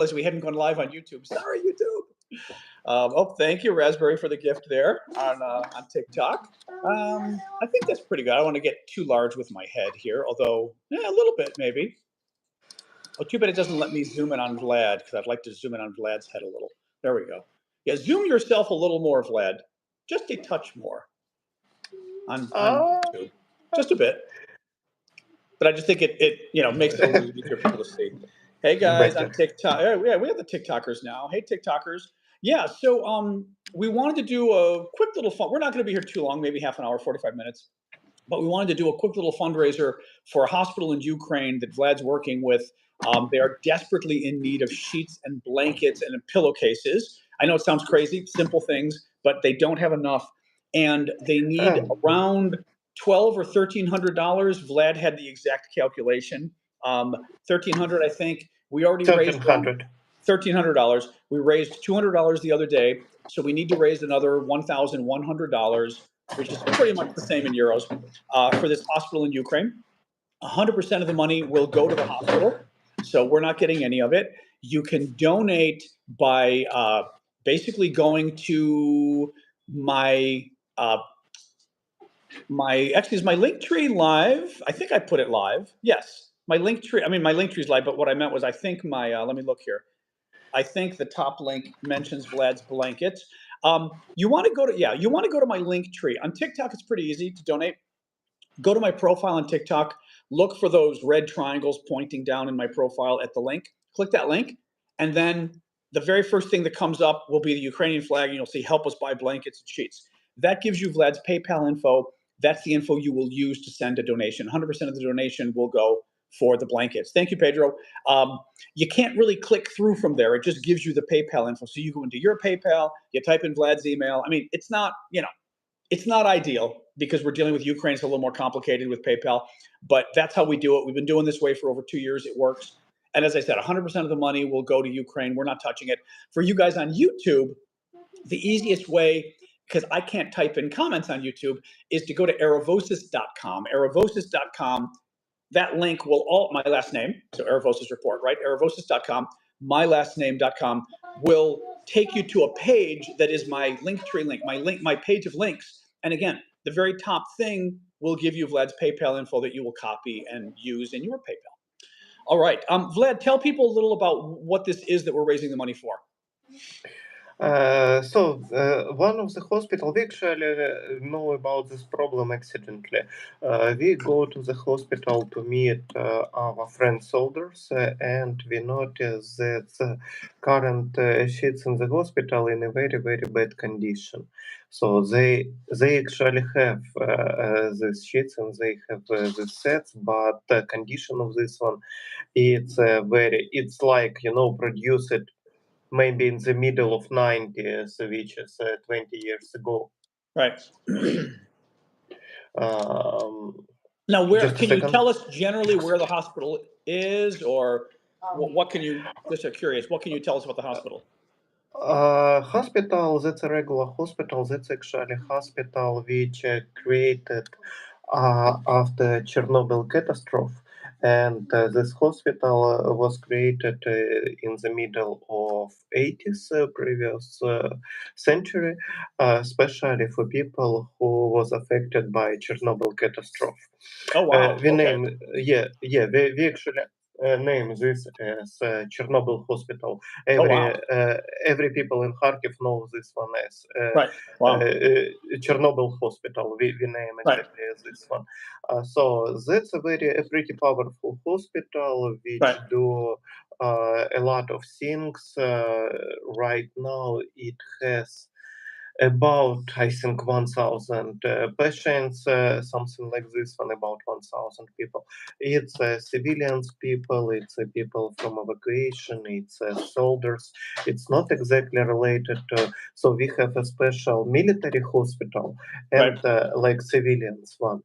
realized we hadn't gone live on YouTube. Sorry, YouTube. Oh, thank you, Raspberry, for the gift there on TikTok. I think that's pretty good. I don't want to get too large with my head here, although a little bit maybe. Oh, too bad it doesn't let me zoom in on Vlad, because I'd like to zoom in on Vlad's head a little. There we go. Yeah, zoom yourself a little more, Vlad. Just a touch more on YouTube. Just a bit. But I just think it makes it a little easier for people to see. Hey guys on TikTok. Yeah, we have the TikTokers now. Hey TikTokers. Yeah, so we wanted to do a quick little fun. We're not going to be here too long, maybe half an hour, 45 minutes. But we wanted to do a quick little fundraiser for a hospital in Ukraine that Vlad's working with. They are desperately in need of sheets and blankets and pillowcases. I know it sounds crazy, simple things, but they don't have enough. And they need around $1,200 or $1,300. Vlad had the exact calculation. $1,300, I think. We already raised $1,300. We raised $200 the other day, so we need to raise another $1,100, which is pretty much the same in euros, for this hospital in Ukraine. 100% of the money will go to the hospital, so we're not getting any of it. You can donate by basically going to my is my Linktree live? I think I put it live. Yes, my Linktree's live, but what I meant was I think let me look here. I think the top link mentions Vlad's blankets. You want to go to my Linktree. On TikTok, it's pretty easy to donate. Go to my profile on TikTok, look for those red triangles pointing down in my profile at the link. Click that link, and then the very first thing that comes up will be the Ukrainian flag, and you'll see help us buy blankets and sheets. That gives you Vlad's PayPal info. That's the info you will use to send a donation. 100% of the donation will go for the blankets. Thank you, Pedro. You can't really click through from there. It just gives you the PayPal info. So you go into your PayPal, you type in Vlad's email. I mean, it's not ideal because we're dealing with Ukraine. It's a little more complicated with PayPal, but that's how we do it. We've been doing this way for over 2 years. It works. And as I said, 100% of the money will go to Ukraine. We're not touching it. For you guys on YouTube, the easiest way, because I can't type in comments on YouTube, is to go to aravosis.com. Aravosis.com. That link will my last name, so Aravosis report, right? Aravosis.com, mylastname.com will take you to a page that is my Linktree link, my page of links. And again, the very top thing will give you Vlad's PayPal info that you will copy and use in your PayPal. All right, Vlad, tell people a little about what this is that we're raising the money for. One of the hospital, we actually know about this problem accidentally. We go to the hospital to meet our friend soldiers, and we notice that the current sheets in the hospital in a very, very bad condition. So they actually have these sheets and they have these sets, but the condition of this one, it's like, produced maybe in the middle of 90s, which is 20 years ago. Right. Now, can you tell us generally where the hospital is, or what can you, just curious, what can you tell us about the hospital? Hospital, that's a regular hospital. That's actually a hospital which created after Chernobyl catastrophe. And this hospital was created in the middle of 80s, previous century, especially for people who was affected by Chernobyl catastrophe. Oh wow! We actually name this as Chernobyl Hospital. Every people in Kharkiv know this one as Chernobyl Hospital. We name exactly as this one. So that's a pretty powerful hospital which do a lot of things. Right now it has about, I think, 1,000 patients, something like this one, about 1,000 people. It's civilians people, it's people from evacuation, it's soldiers. It's not exactly related to, so we have a special military hospital and like civilians one.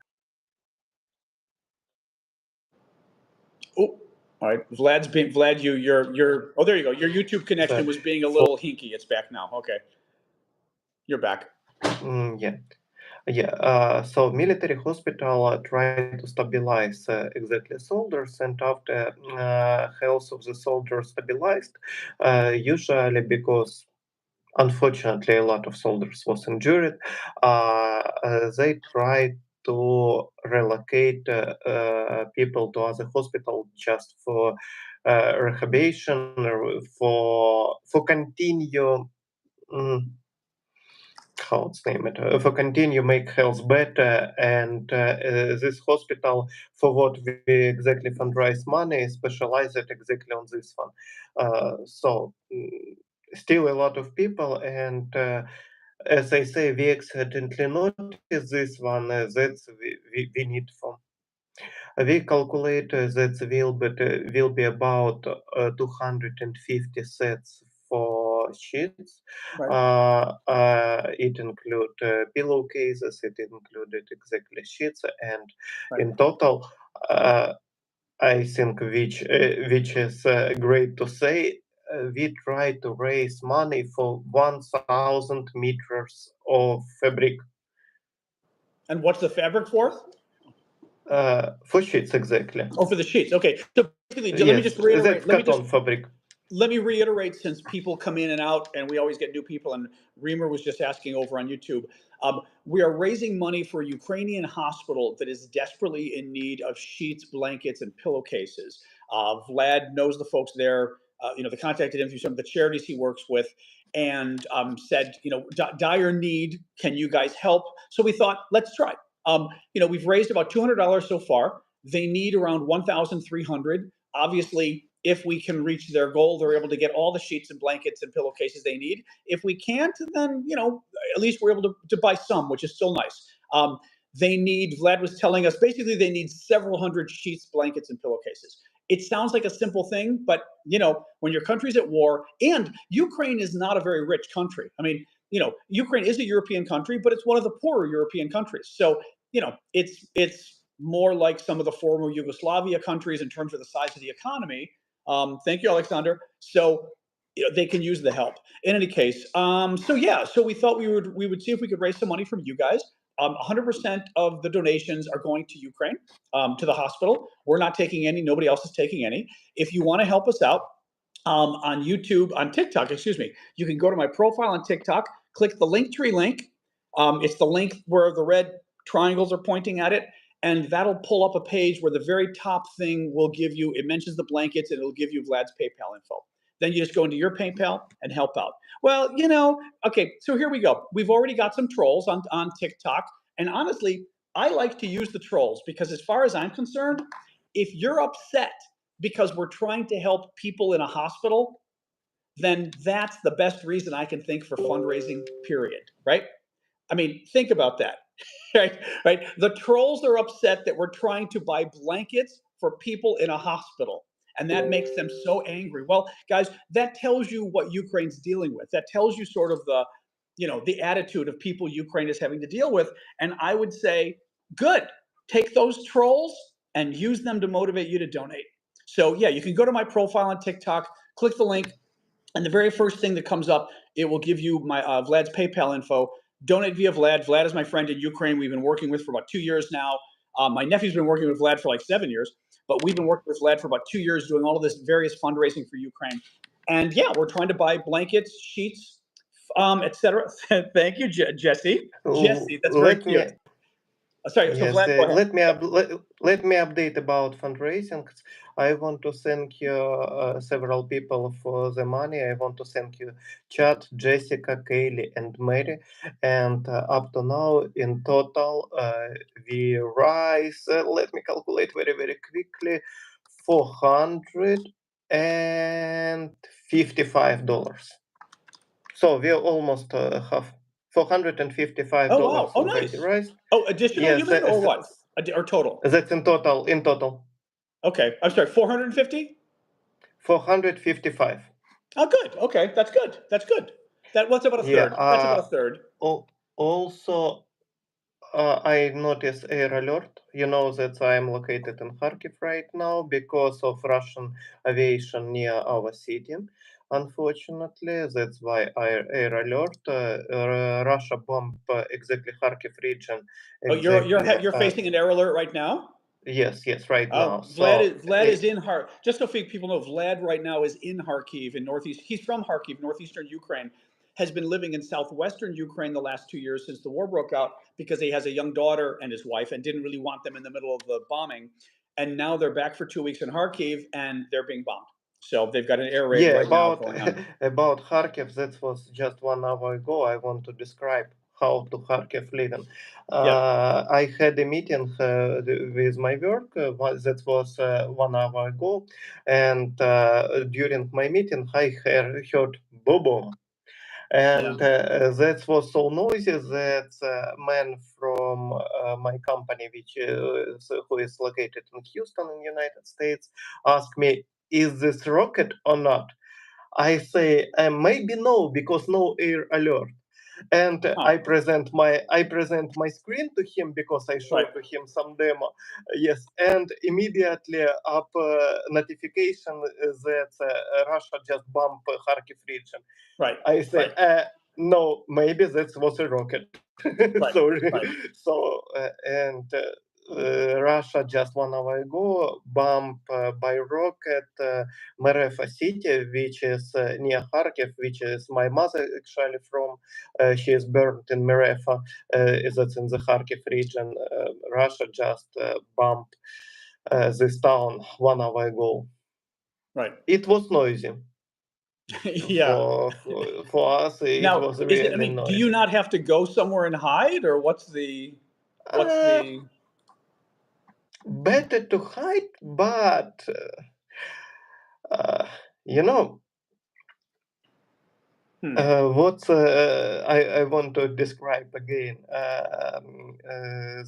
Oh, all right. Vlad, you're oh, there you go. Your YouTube connection was being a little hinky. It's back now. Okay. You're back. Yeah. Yeah, so military hospital try to stabilize exactly soldiers, and after health of the soldiers stabilized, usually because unfortunately a lot of soldiers was injured, they try to relocate people to other hospital just for rehabilitation or for continue. mm, how it's named for continue make health better, and this hospital for what we exactly fundraise money specialize it exactly on this one, still a lot of people, and as I say, we accidentally notice this one, we need for. We calculate that will be about 250 sets for sheets. Right. It include pillowcases. It included exactly sheets, and Right. in total, I think which is great to say. We try to raise money for 1,000 meters of fabric And what's the fabric for? for sheets exactly. Oh, for the sheets. Okay. So basically, let me Yes, just reiterate. that's cotton fabric. Let me reiterate, since people come in and out and we always get new people, and Reamer was just asking over on YouTube. We are raising money for a Ukrainian hospital that is desperately in need of sheets, blankets, and pillowcases. Vlad knows the folks there. They contacted him through some of the charities he works with, and said, dire need. Can you guys help? So we thought, let's try. We've raised about $200 so far. They need around 1,300. Obviously, if we can reach their goal, they're able to get all the sheets and blankets and pillowcases they need. If we can't, then at least we're able to buy some, which is still nice. They need. Vlad was telling us basically they need several hundred sheets, blankets, and pillowcases. It sounds like a simple thing, but when your country's at war, and Ukraine is not a very rich country. I mean, Ukraine is a European country, but it's one of the poorer European countries. So it's more like some of the former Yugoslavia countries in terms of the size of the economy. Thank you, Alexander. So they can use the help. In any case, so we thought we would see if we could raise some money from you guys. 100% of the donations are going to Ukraine, to the hospital. We're not taking any. Nobody else is taking any. If you want to help us out, on YouTube, on TikTok, excuse me, you can go to my profile on TikTok, click the Linktree link. It's the link where the red triangles are pointing at it, and that'll pull up a page where the very top thing will give you, it mentions the blankets, and it'll give you Vlad's PayPal info. Then you just go into your PayPal and help out. Well, okay, so here we go. We've already got some trolls on TikTok, and honestly, I like to use the trolls because, as far as I'm concerned, if you're upset because we're trying to help people in a hospital, then that's the best reason I can think for fundraising, period. Right? I mean, think about that. Right? Right? The trolls are upset that we're trying to buy blankets for people in a hospital. And that makes them so angry. Well, guys, that tells you what Ukraine's dealing with. That tells you sort of the attitude of people Ukraine is having to deal with. And I would say, good, take those trolls and use them to motivate you to donate. So yeah, you can go to my profile on TikTok, click the link, and the very first thing that comes up, it will give you my Vlad's PayPal info. Donate via Vlad. Vlad is my friend in Ukraine. We've been working with for about 2 years now. My nephew's been working with Vlad for like 7 years, but we've been working with Vlad for about 2 years, doing all of this various fundraising for Ukraine. And yeah, we're trying to buy blankets, sheets, etc. Thank you, Jesse. Jesse, that's very Let cute. me Sorry. So Yes, Vlad, go ahead. let me update about fundraising. I want to thank you several people for the money. I want to thank you, Chad, Jessica, Kaylee, and Mary. And up to now, in total, we rise. Let me calculate very quickly. $455. So we almost have Oh wow. $455 Oh already nice. raised. Oh, additional, you Yes, mean, or what? Or total? that's in total. In total, Okay. I'm sorry. 450. 455. Oh, good. Okay, that's good. That's good. What's about a Yeah. third? That's about a third. Also, I noticed air alert. You know that I am located in Kharkiv right now because of Russian aviation near our city. Unfortunately, that's why air alert. Russia bombed exactly Kharkiv region. Oh, Exactly. you're facing an error alert right now? Yes, right now. Oh, So Vlad is in Just so people know, Vlad right now is in Kharkiv in northeast. He's from Kharkiv, northeastern Ukraine. Has been living in southwestern Ukraine the last 2 years since the war broke out because he has a young daughter and his wife and didn't really want them in the middle of the bombing. And now they're back for 2 weeks in Kharkiv and they're being bombed. So they've got an air raid yeah, right now about going on. about Kharkiv, that was just 1 hour ago. I want to describe how to Kharkiv living. Yeah, I had a meeting with my work. That was 1 hour ago, and during my meeting, I heard boom boom. yeah, And that was so noisy that man from my company, who is located in Houston, in United States, asked me, "Is this rocket or not?" I say, maybe no, because no air alert. And huh, I present my screen to him because I right, showed to him some demo. Yes, and immediately up notification that Russia just bombed Kharkiv region. right, I say, right, no, maybe that was a rocket. right, Sorry. right, Russia just 1 hour ago bombed by rocket Merefa city, which is near Kharkiv, which is my mother actually from. She is burned in Merefa, that's in the Kharkiv region. Russia just bombed this town 1 hour ago. right. It was noisy. Yeah. For us, it Now, was is it? I really mean, do you noisy. not have to go somewhere and hide, or what's Uh, the? Better to hide, but uh, you know Hmm. what I want to describe again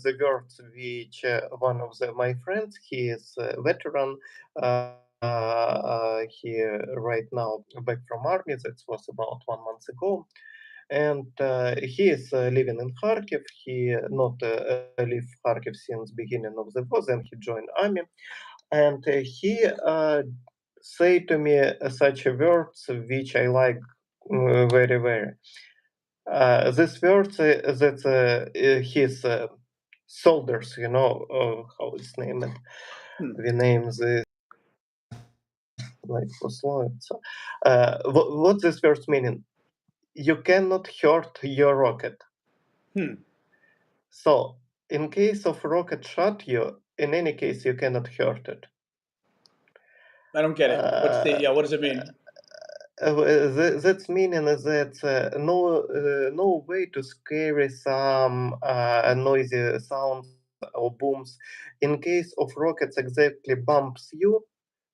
the words which one of my friends, he is a veteran. He right now back from army. That was about 1 month ago, and he is living in Kharkiv. He not live Kharkiv since beginning of the war. Then he joined army, and he say to me such a words which I like very very. This words that his soldiers, how it's named. Hmm. We name this like пословица. What this words meaning? You cannot hurt your rocket. Hmm. So, in case of rocket shot you, in any case, you cannot hurt it. I don't get it. What's the? Uh, Yeah. What does it mean? that's meaning is that no way to scary some noisy sounds or booms. In case of rockets exactly bumps you,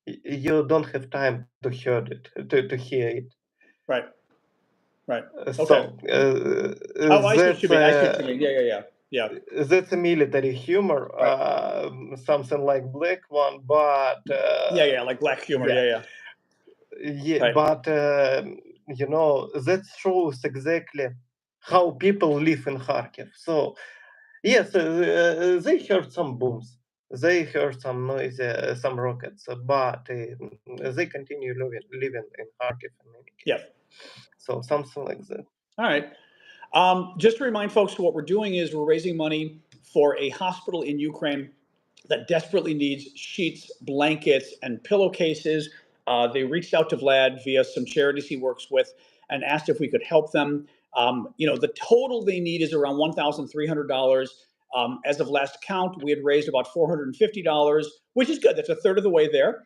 you don't have time to hear to hear it. Right. Right. Okay. So Oh, I see what you mean. I see what you mean. Yeah. Yeah. Yeah. Yeah. that's a military humor, Right. something like black one, but Yeah. Yeah. Like black humor. yeah, Yeah. Yeah. yeah, Right. but that shows exactly how people live in Kharkiv. So yes, they heard some booms, they heard some noise, some rockets, but they continue living in Kharkiv in any Yeah. case. So something like that. All right. Just to remind folks, what we're doing is we're raising money for a hospital in Ukraine that desperately needs sheets, blankets, and pillowcases. They reached out to Vlad via some charities he works with and asked if we could help them. The total they need is around $1,300. As of last count, we had raised about $450, which is good. That's a third of the way there.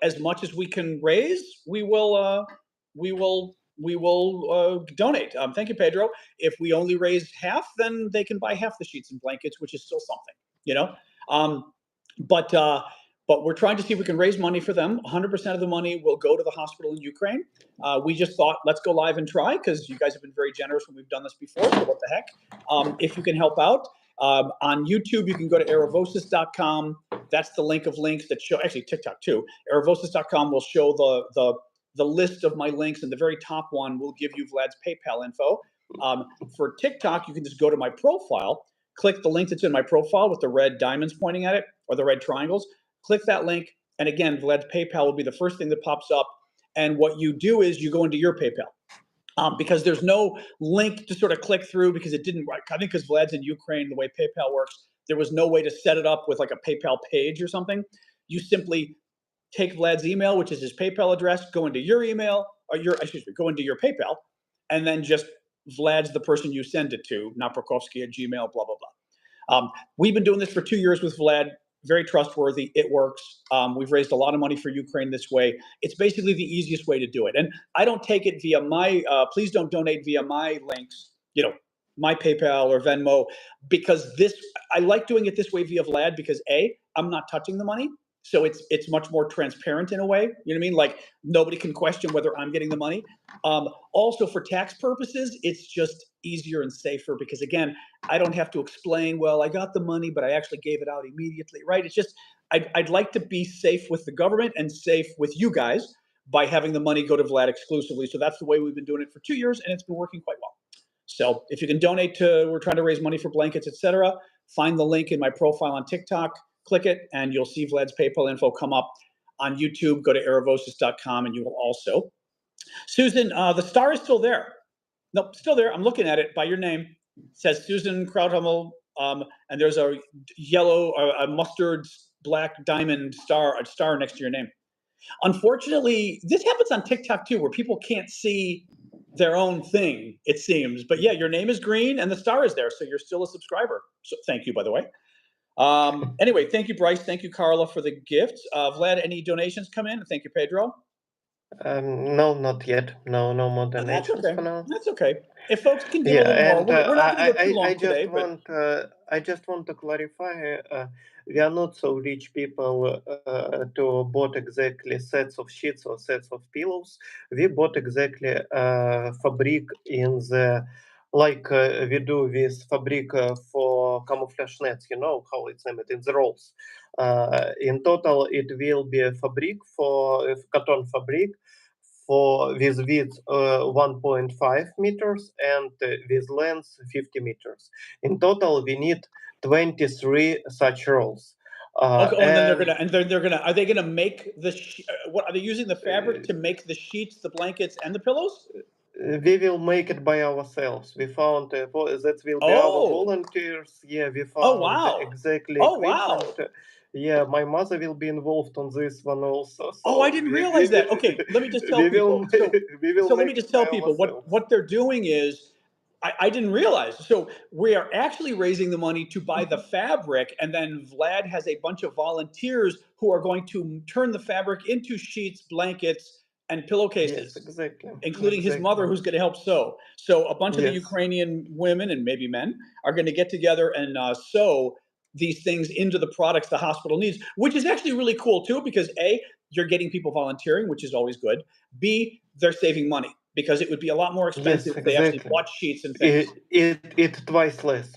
As much as we can raise, we will donate. Thank you, Pedro. If we only raise half, then they can buy half the sheets and blankets, which is still something, you know. Um, but uh, but we're trying to see if we can raise money for them. 100% of the money will go to the hospital in Ukraine. We just thought, let's go live and try because you guys have been very generous when we've done this before. So what the heck? If you can help out on YouTube, you can go to aravosis.com. That's the link of links that show, actually TikTok too. Aravosis.com will show the list of my links, and the very top one will give you Vlad's PayPal info. For TikTok, you can just go to my profile, click the link that's in my profile with the red diamonds pointing at it or the red triangles. Click that link, and again, Vlad's PayPal will be the first thing that pops up. And what you do is you go into your PayPal. Because there's no link to sort of click through because it didn't. I think because Vlad's in Ukraine, the way PayPal works, there was no way to set it up with like a PayPal page or something. You simply take Vlad's email, which is his PayPal address, go into your email, or go into your PayPal, and then just Vlad's the person you send it to, naprokovsky@gmail, blah, blah, blah. We've been doing this for 2 years with Vlad. Very trustworthy. It works. We've raised a lot of money for Ukraine this way. It's basically the easiest way to do it. And I don't take it via my, please don't donate via my links, my PayPal or Venmo, because I like doing it this way via Vlad because I'm not touching the money. So it's much more transparent in a way. You know what I mean? Like nobody can question whether I'm getting the money. Also for tax purposes, it's just easier and safer because again, I don't have to explain, well, I got the money, but I actually gave it out immediately, right? It's just, I'd like to be safe with the government and safe with you guys by having the money go to Vlad exclusively. So that's the way we've been doing it for 2 years and it's been working quite well. So if you can donate we're trying to raise money for blankets, etc. Find the link in my profile on TikTok, click it, and you'll see Vlad's PayPal info come up on YouTube. Go to aravosis.com and you will also. Susan, the star is still there. Nope, still there. I'm looking at it by your name. It says Susan Krauthummel, and there's a yellow, a mustard black diamond star, a star next to your name. Unfortunately, this happens on TikTok too, where people can't see their own thing, it seems. But yeah, your name is green and the star is there, so you're still a subscriber. So thank you, by the way. Anyway, thank you, Bryce. Thank you, Carla, for the gifts. Vlad, any donations come in? Thank you, Pedro. No, not yet. No more donations for now. That's okay. If folks can give a little more, we're not going to go too long today. I just want to clarify. We are not so rich people to bought exactly sets of sheets or sets of pillows. We bought exactly fabric in the like we do with fabric for camouflage nets. You know how it's named in the rolls. In total, it will be a fabric for cotton fabric with width 1.5 meters and with length 50 meters. In total, we need 23 such rolls. Okay, and then they're gonna. Are they gonna make what are they using the fabric to make the sheets, the blankets, and the pillows? We will make it by ourselves. We found that will be our volunteers. Yeah, we found exactly equipment. Wow. Yeah, my mother will be involved on this one also. So I didn't realize that. Okay, let me just tell people. Let me just tell people what they're doing is, I didn't realize. So we are actually raising the money to buy the fabric, and then Vlad has a bunch of volunteers who are going to turn the fabric into sheets, blankets, and pillowcases. Yes, exactly. Including his mother, who's going to help sew. So a bunch of the Ukrainian women and maybe men are going to get together and sew these things into the products the hospital needs, which is actually really cool too, because A, you're getting people volunteering, which is always good. B, they're saving money because it would be a lot more expensive if they actually bought sheets and things. It's twice less.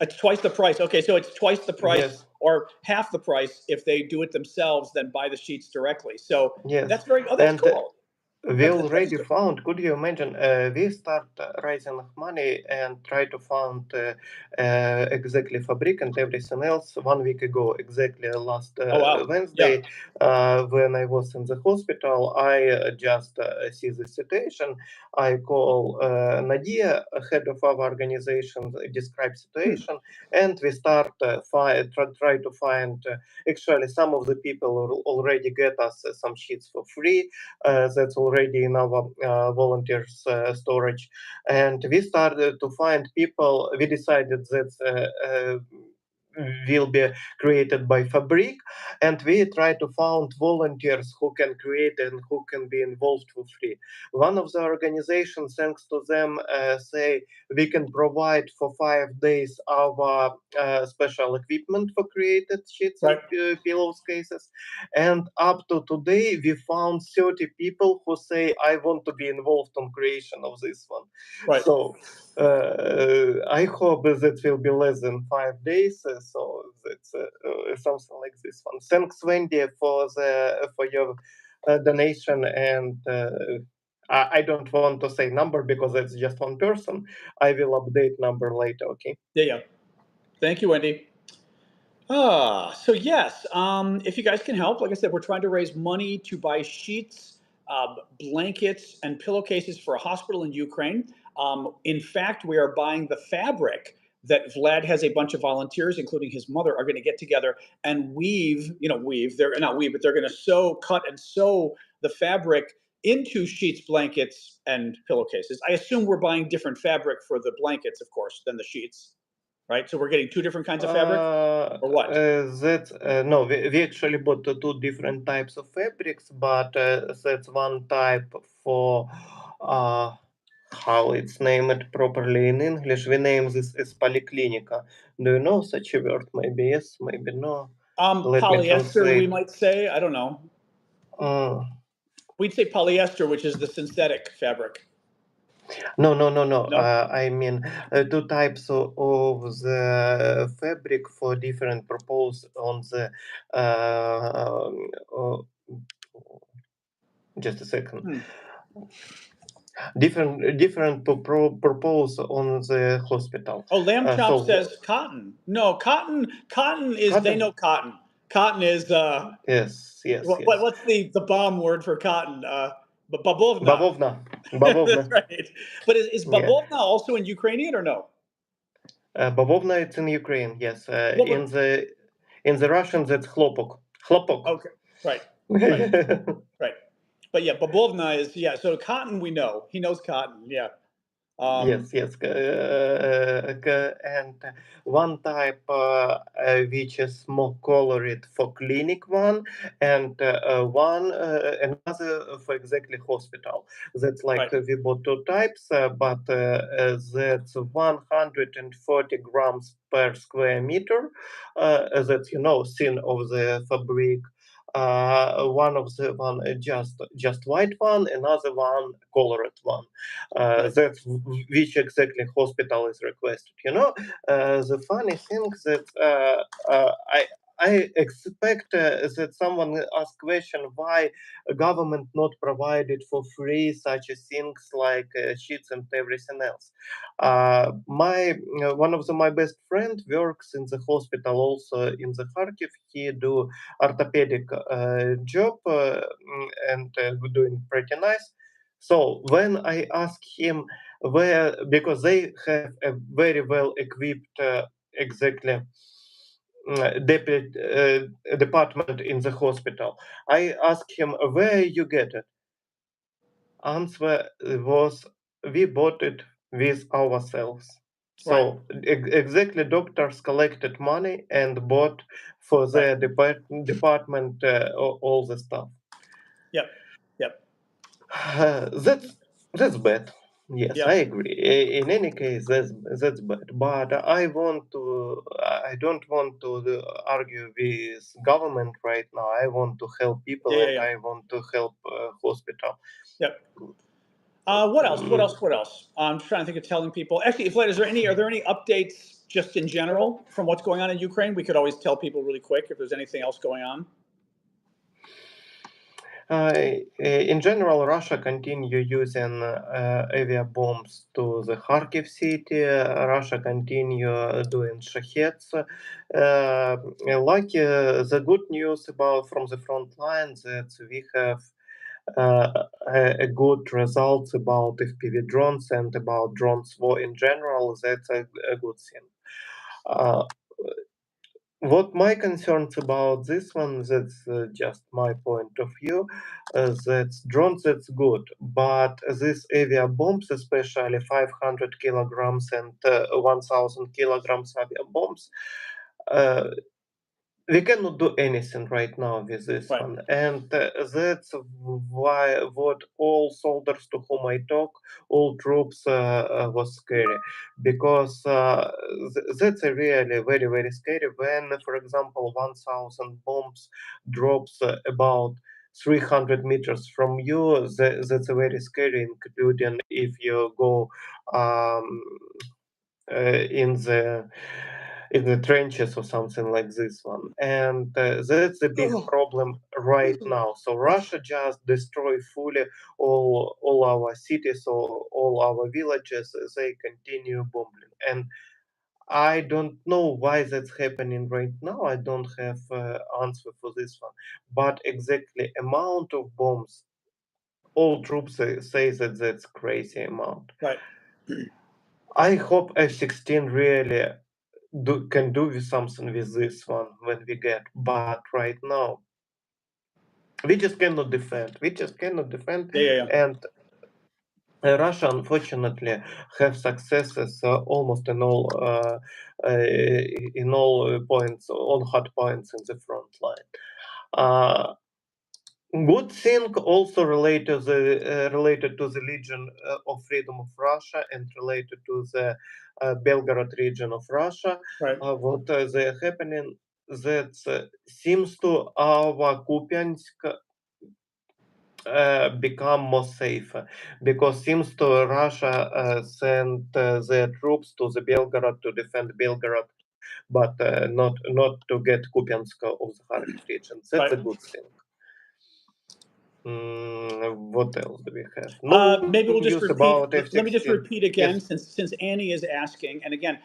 It's twice the price. Okay, so it's twice the price or half the price if they do it themselves than buy the sheets directly. So that's that's cool. We already found, could you imagine, we start raising money and try to find exactly fabric and everything else 1 week ago, exactly last Wednesday, when I was in the hospital. I just see the situation. I call Nadia, head of our organization, describe situation, and we start try to find, actually some of the people already get us some sheets for free. That's already in our volunteers storage, and we started to find people. We decided that will be created by Fabric, and we try to find volunteers who can create and who can be involved for free. One of the organizations, thanks to them, say we can provide for 5 days our special equipment for created sheets and pillows cases. And up to today, we found 30 people who say, I want to be involved on creation of this one. So I hope that will be less than 5 days. So that's something like this one. Thanks, Wendy, for your donation. And I don't want to say number because it's just one person. I will update number later. Okay. Yeah. Thank you, Wendy. So yes, if you guys can help, like I said, we're trying to raise money to buy sheets, blankets and pillowcases for a hospital in Ukraine. In fact, we are buying the fabric that Vlad has a bunch of volunteers, including his mother, are going to get together and weave, weave, they're not weave, but they're going to cut and sew the fabric into sheets, blankets, and pillowcases. I assume we're buying different fabric for the blankets, of course, than the sheets, right? So we're getting two different kinds of fabric, or what? That's no, we actually bought two different types of fabrics, but that's one type for how it's named properly in English. We name this as polyclinica. Do you know such a word? Maybe yes, maybe no. Let me Polyester, we translate. might say. I don't know. Uh, We'd say polyester, which is the synthetic fabric. no. No? I mean, two types of the fabric for different purpose on the. Uh, just a second. Hmm. Different purpose on the hospital. Oh, Lamb Chop So says cotton. No, cotton is, they know cotton. cotton. Cotton is, Yes. what's the bomb word for cotton? Babovna. Bavovna, That's bavovna. right. But is Yeah, babovna also in Ukrainian or no? bavovna. It's in Ukraine. Yes, What would, in the Russian that's chlopok. Chlopok. okay, right, right, right. But yeah, babovna is, yeah, so cotton we know. He knows cotton, yeah. Yes. And one type which is more colored for clinic one, and one another for exactly hospital. That's Right, like we bought two types, but that's 140 grams per square meter. That's thin of the fabric. One of the one just white one, another one colored one. right, That's which exactly hospital is requested. The funny thing that I expect that someone ask question why a government not provided for free such a things like sheets and everything else. My one of my best friend works in the hospital also in the Kharkiv. He do orthopedic job and doing pretty nice. So when I ask him where, because they have a very well equipped exactly department in the hospital, I asked him where you get it. Answer was we bought it with ourselves. right. So exactly, doctors collected money and bought for Right. their department all the stuff. Yep. Yep. That's bad. Yes, I Yep. agree. In any case, that's bad. But I don't want to argue with government right now. I want to help Yeah. people Yeah. and Yeah. I want to help hospital. Yep. What else? What Mm, else? What else? I'm trying to think of telling people. Actually, Vlad, are there any updates just in general from what's going on in Ukraine? We could always tell people really quick if there's anything else going on. in general, Russia continue using avia bombs to the Kharkiv city. Russia continue doing shaheds. The good news about from the front lines that we have a good results about FPV drones and about drones war in general. That's a good thing. Uh, what my concerns about this one, that's just my point of view. That's drones, that's good, but this avia bombs, especially 500 kilograms and 1,000 kilograms avia bombs, uh, we cannot do anything right now with this Right. one, and that's why what all soldiers to whom I talk, all troops was scary, because that's a really very scary when, for example, 1,000 bombs drops about 300 meters from you. That's a very scary, including if you go um, in the trenches or something like this one, and that's a big Oh, problem right now. So Russia just destroy fully all our cities or all our villages. They continue bombing, and I don't know why that's happening right now. I don't have answer for this one, but exactly amount of bombs all troops say that that's crazy amount. Right. I hope F-16 really can do with something with this one when we get, but right now we just cannot defend. We just cannot defend, Yeah. and Russia unfortunately have successes almost in all points, all hot points in the front line. Good thing also related to the Legion of Freedom of Russia and related to the Belgorod region of Russia. Right. What they happening that seems to our Kupiansk become more safer because seems to Russia send their troops to the Belgorod to defend Belgorod, but not to get Kupiansk of the Kharkiv region. That's Right. a good thing. What else do we have? No Maybe we'll just news repeat. about Let me just F-16. repeat again, Yes. since Annie is asking. And again,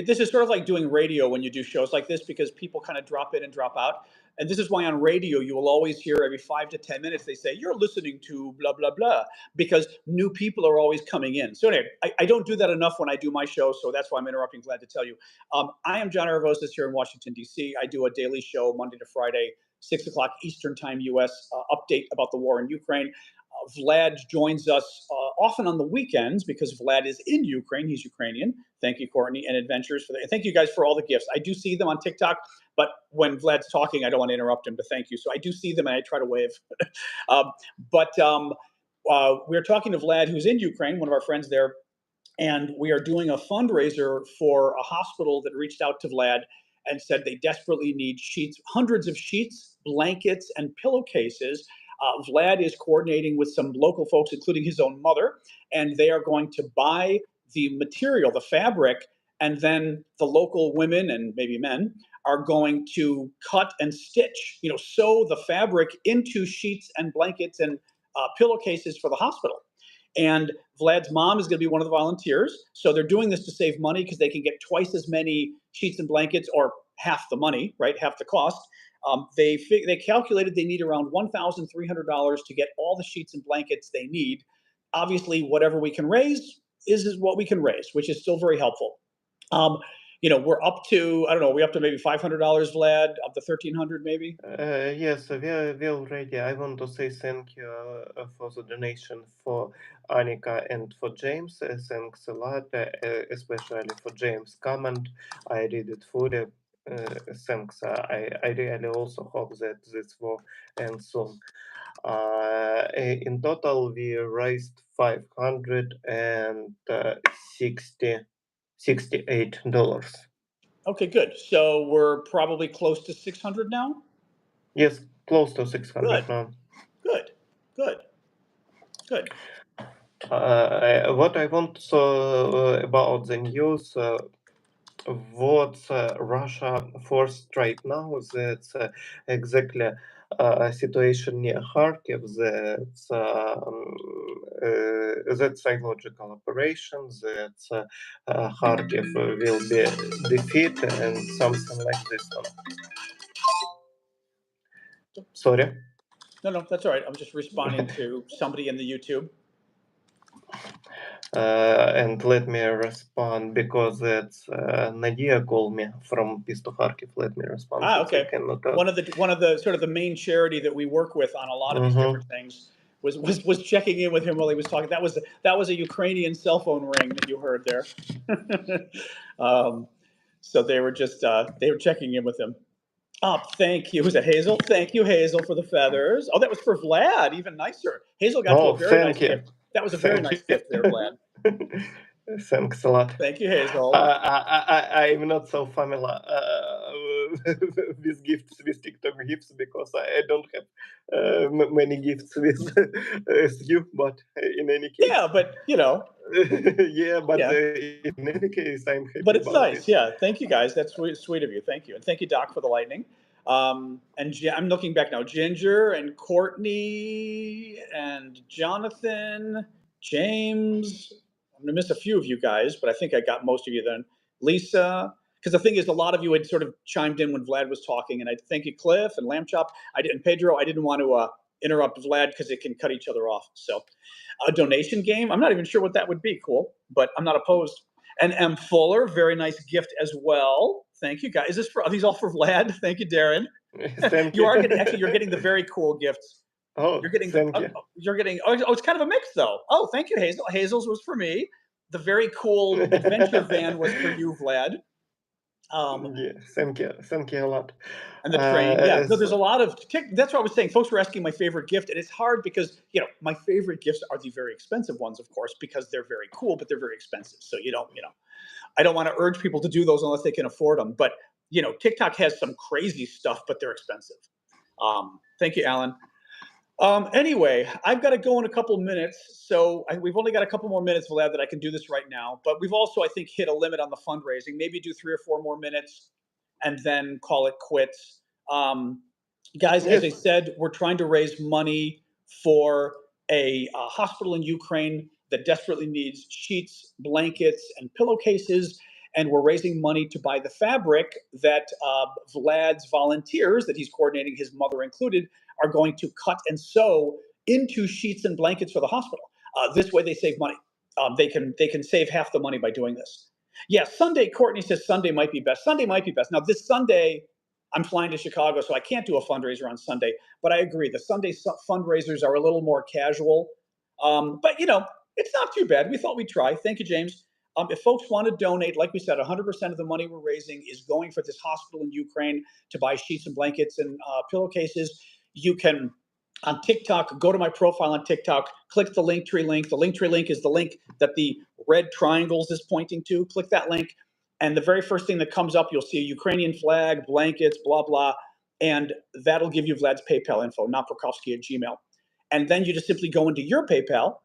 this is sort of like doing radio when you do shows like this because people kind of drop in and drop out. And this is why on radio you will always hear every 5 to 10 minutes they say you're listening to blah blah blah because new people are always coming in. So anyway, I don't do that enough when I do my show, so that's why I'm interrupting. Glad to tell you, I am John Aravosis here in Washington D.C. I do a daily show Monday to Friday, 6 o'clock Eastern Time, U.S. Update about the war in Ukraine. Vlad joins us often on the weekends because Vlad is in Ukraine. He's Ukrainian. Thank you, Courtney, and Adventures for that. Thank you guys for all the gifts. I do see them on TikTok, but when Vlad's talking, I don't want to interrupt him to thank you. So I do see them and I try to wave. We're talking to Vlad, who's in Ukraine, one of our friends there, and we are doing a fundraiser for a hospital that reached out to Vlad and said they desperately need sheets, hundreds of sheets, blankets, and pillowcases. Vlad is coordinating with some local folks, including his own mother, and they are going to buy the material, the fabric, and then the local women and maybe men are going to cut and stitch, sew the fabric into sheets and blankets and pillowcases for the hospital. And Vlad's mom is going to be one of the volunteers. So they're doing this to save money because they can get twice as many sheets and blankets or half the money, right? Half the cost. They calculated they need around $1,300 to get all the sheets and blankets they need. Obviously, whatever we can raise is what we can raise, which is still very helpful. We're up to, I don't know, we're up to maybe $500, Vlad, up to 1,300 maybe. Yes, we already. I want to say thank you for the donation for Annika and for James. Thanks a lot, especially for James' comment. I read it fully. Thanks. I really also hope that this will end soon. In total, we raised $568. Okay, good. So we're probably close to 600 now. Yes, close to 600 Good, now. good, good, good. What I want about the news, what Russia forced right now, that's exactly a situation near Kharkiv. That's psychological operations. That Kharkiv will be defeated and something like this one. Sorry. No, that's all right. I was just responding to somebody in the YouTube. And let me respond because that's Nadia called me from Peace to Kharkiv. Let me respond. Okay. One of the sort of the main charity that we work with on a lot of these different things was checking in with him while he was talking. That was a Ukrainian cell phone ring that you heard there. So they were checking in with him. Thank you. Who's that? Hazel? Thank you, Hazel, for the feathers. Oh, that was for Vlad. Even nicer. Hazel got a very nice gift. That was a very nice gift there, Vlad. Thanks a lot. Thank you, Hazel. I'm not so familiar with gifts, with TikTok gifts, because I don't have many gifts with you, but in any case. Yeah, but in any case, I'm happy. But it's about nice. it. Yeah. Thank you, guys. That's sweet of you. Thank you. And thank you, Doc, for the lightning. And I'm looking back now. Ginger and Courtney and Jonathan, James. I'm going to miss a few of you guys, but I think I got most of you then. Lisa. Because the thing is, a lot of you had sort of chimed in when Vlad was talking. And I thank you, Cliff and Lamb Chop. And Pedro. I didn't want to interrupt Vlad because it can cut each other off. So a donation game, I'm not even sure what that would be. Cool, but I'm not opposed. And M. Fuller, very nice gift as well. Thank you, guys. Are these all for Vlad? Thank you, Darren. Thank You you. are getting, actually, you're getting the very cool gifts. Oh, thank you. It's kind of a mix though. Oh, thank you, Hazel. Hazel's was for me. The very cool adventure van was for you, Vlad. Yeah, thank you a lot. And the train, yeah. No, there's a lot of. That's what I was saying. Folks were asking my favorite gift, and it's hard because my favorite gifts are the very expensive ones, of course, because they're very cool, but they're very expensive. So I don't want to urge people to do those unless they can afford them. But TikTok has some crazy stuff, but they're expensive. Thank you, Alan. Anyway, I've got to go in a couple minutes, so we've only got a couple more minutes, Vlad, that I can do this right now. But we've also, I think, hit a limit on the fundraising. Maybe do 3 or 4 more minutes, and then call it quits. Guys, as I said, we're trying to raise money for a hospital in Ukraine that desperately needs sheets, blankets, and pillowcases. And we're raising money to buy the fabric that Vlad's volunteers, that he's coordinating, his mother included, are going to cut and sew into sheets and blankets for the hospital. This way they save money. They can save half the money by doing this. Yeah, Sunday, Courtney says Sunday might be best. Sunday might be best. Now, this Sunday, I'm flying to Chicago, so I can't do a fundraiser on Sunday. But I agree, the Sunday fundraisers are a little more casual. But, it's not too bad. We thought we'd try. Thank you, James. If folks want to donate, like we said, 100% of the money we're raising is going for this hospital in Ukraine to buy sheets and blankets and pillowcases. You can, on TikTok, go to my profile on TikTok, click the Linktree link. The Linktree link is the link that the red triangles is pointing to. Click that link, and the very first thing that comes up, you'll see a Ukrainian flag, blankets, blah, blah, and that'll give you Vlad's PayPal info, naprokowski@gmail. And then you just simply go into your PayPal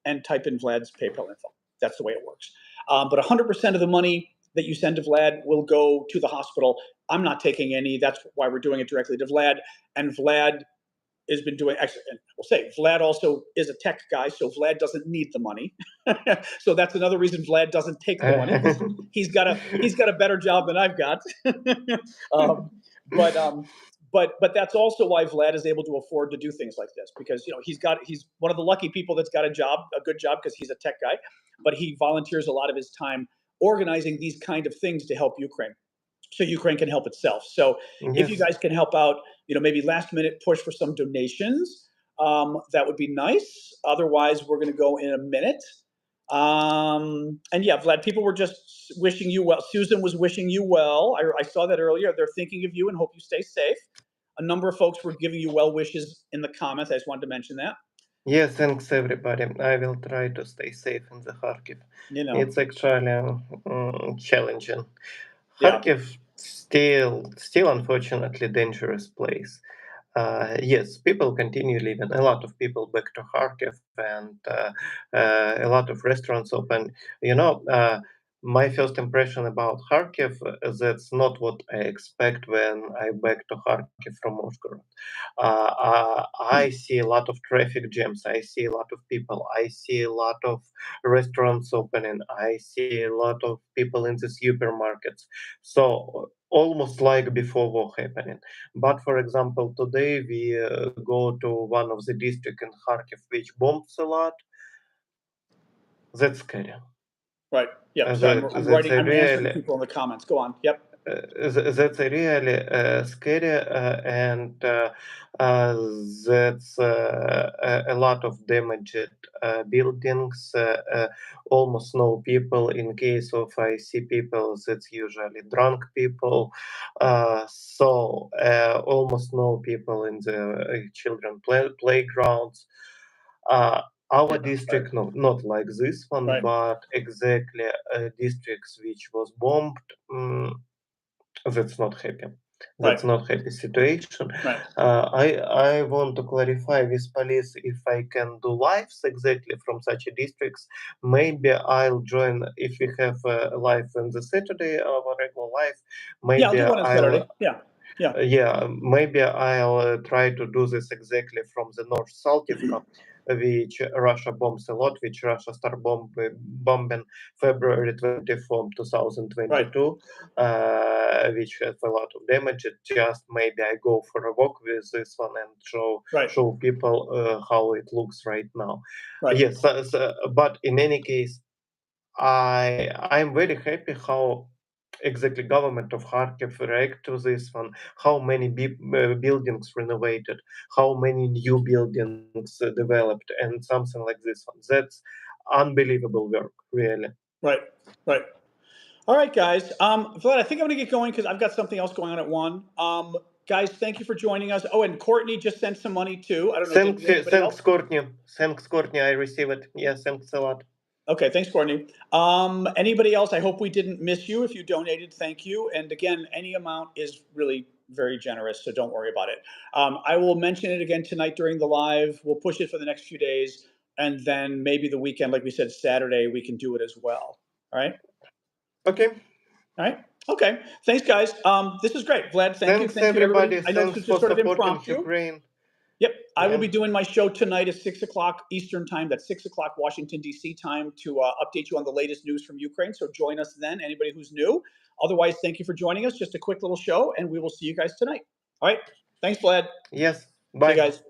and type in Vlad's PayPal info. That's the way it works. But 100% of the money that you send to Vlad will go to the hospital. I'm not taking any. That's why we're doing it directly to Vlad. And Vlad has been doing, actually, and we'll say, Vlad also is a tech guy, so Vlad doesn't need the money. So that's another reason Vlad doesn't take the money. He's got a better job than I've got. But that's also why Vlad is able to afford to do things like this, because he's one of the lucky people that's got a good job, because he's a tech guy, but he volunteers a lot of his time organizing these kind of things to help Ukraine, so Ukraine can help itself. So if you guys can help out, maybe last minute push for some donations, that would be nice. Otherwise, we're going to go in a minute. And yeah, Vlad, people were just wishing you well. Susan was wishing you well. I saw that earlier. They're thinking of you and hope you stay safe. A number of folks were giving you well wishes in the comments. I just wanted to mention that. Yes, thanks everybody. I will try to stay safe in the Kharkiv. It's actually challenging. Kharkiv still unfortunately dangerous place. Yes, people continue living. A lot of people back to Kharkiv, and a lot of restaurants open. My first impression about Kharkiv, that's not what I expect when I back to Kharkiv from Moscow. I see a lot of traffic jams. I see a lot of people. I see a lot of restaurants opening. I see a lot of people in the supermarkets. So almost like before war happening. But for example, today we go to one of the districts in Kharkiv which bombs a lot. That's scary. Right. Yeah. So I'm answering people in the comments. Go on. Yep. That's really scary, and that's a lot of damaged buildings, almost no people. In case of I see people, that's usually drunk people. So almost no people in the children playgrounds. Our district, no, not like this one, but exactly districts which was bombed. That's not happy. That's not happy situation. I want to clarify with police if I can do lives exactly from such a districts. Maybe I'll join if we have a live on the Saturday of a regular live. Maybe I'll do one on Saturday. Yeah, maybe I'll try to do this exactly from the North Saltivka. which Russia bombs a lot, which Russia started bombing February 24, 2022, which has a lot of damage. It just maybe I go for a walk with this one and show people how it looks right now. Yes, but in any case, I'm very happy how exactly government of Kharkiv react to this one, how many buildings renovated, how many new buildings developed, and something like this one. That's unbelievable work, really. Right. All right, guys. Vlad, I think I'm going to get going because I've got something else going on at 1. Guys, thank you for joining us. Oh, and Courtney just sent some money too. I don't know. Thanks, Courtney. Thanks, Courtney. I receive it. Yeah, thanks a lot. Okay, thanks, Courtney. Anybody else? I hope we didn't miss you. If you donated, thank you. And again, any amount is really very generous, so don't worry about it. I will mention it again tonight during the live. We'll push it for the next few days, and then maybe the weekend, like we said, Saturday, we can do it as well. All right? Okay. All right. Okay. Thanks, guys. This is great. Vlad, thank you. Thanks, everybody. I know this was just sort of impromptu. Ukraine. Yep. I will be doing my show tonight at 6 o'clock Eastern time. That's 6 o'clock Washington, D.C. time to update you on the latest news from Ukraine. So join us then, anybody who's new. Otherwise, thank you for joining us. Just a quick little show, and we will see you guys tonight. All right. Thanks, Vlad. Yes. Bye. See you guys.